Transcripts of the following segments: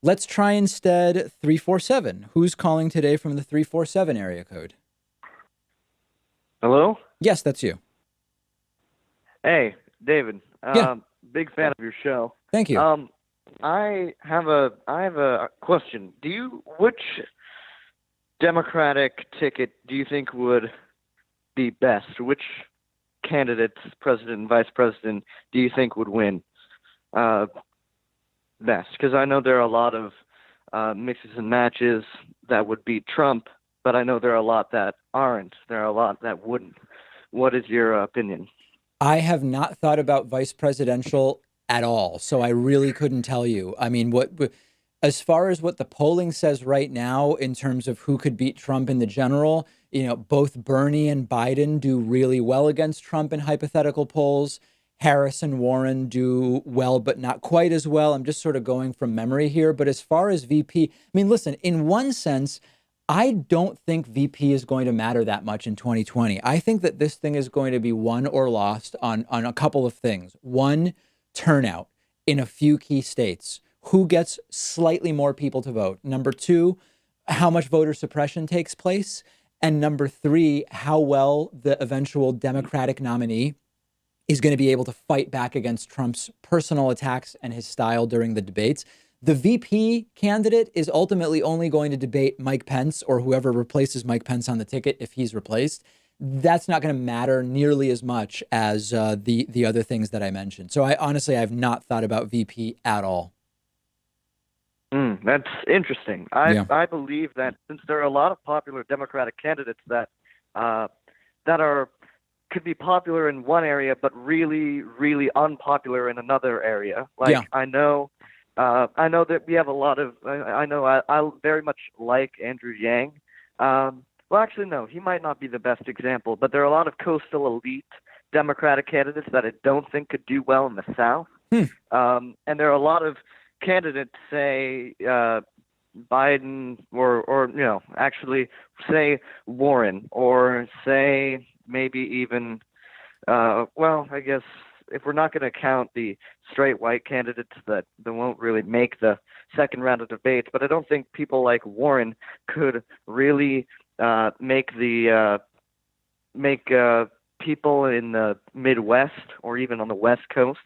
Let's try instead 347. Who's calling today from the 347 area code? Hello? Yes, that's you. Hey, David. Yeah, Big fan of your show. thank you. Um, I have a question. Which Democratic ticket do you think would be best? Which candidates, president and vice president, do you think would win uh, best? Because I know there are a lot of mixes and matches that would beat Trump, but I know there are a lot that aren't. There are a lot that wouldn't. What is your opinion? I have not thought about vice presidential at all, so I really couldn't tell you. I mean, as far as what the polling says right now in terms of who could beat Trump in the general, both Bernie and Biden do really well against Trump in hypothetical polls. Harris and Warren do well, but not quite as well. I'm just sort of going from memory here. But as far as VP, I mean, listen, in one sense, I don't think VP is going to matter that much in 2020. I think that this thing is going to be won or lost on a couple of things. One, turnout in a few key states. Who gets slightly more people to vote? Number two, how much voter suppression takes place? And number three, how well the eventual Democratic nominee is going to be able to fight back against Trump's personal attacks and his style during the debates. The VP candidate is ultimately only going to debate Mike Pence or whoever replaces Mike Pence on the ticket if he's replaced. That's not going to matter nearly as much as the other things that I mentioned. So I honestly, I've not thought about VP at all. That's interesting. I Yeah. I believe that since there are a lot of popular Democratic candidates that are could be popular in one area but really really unpopular in another area. Yeah. Like I know that we have a lot of I know I very much like Andrew Yang. Well, actually, no, he might not be the best example, but there are a lot of coastal elite Democratic candidates that I don't think could do well in the South. Hmm. And there are a lot of candidates, say Biden, or actually say Warren, or say maybe even well, I guess if we're not going to count the straight white candidates that won't really make the second round of debates, but I don't think people like Warren could really make people in the Midwest or even on the West Coast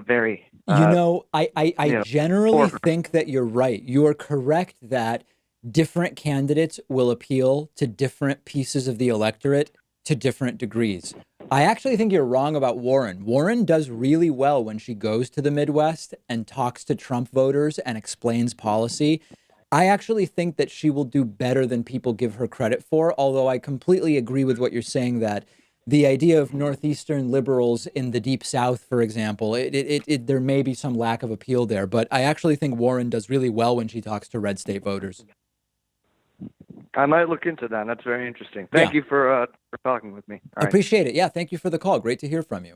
very I generally poor. think that you're right. You are correct that different candidates will appeal to different pieces of the electorate to different degrees. I actually think you're wrong about Warren. Warren does really well when she goes to the Midwest and talks to Trump voters and explains policy. I actually think that she will do better than people give her credit for, although I completely agree with what you're saying that the idea of Northeastern liberals in the Deep South, for example, there may be some lack of appeal there. But I actually think Warren does really well when she talks to red state voters. I might look into that. That's very interesting. Yeah, Thank you for talking with me. All right. appreciate it. Yeah, thank you for the call. Great to hear from you.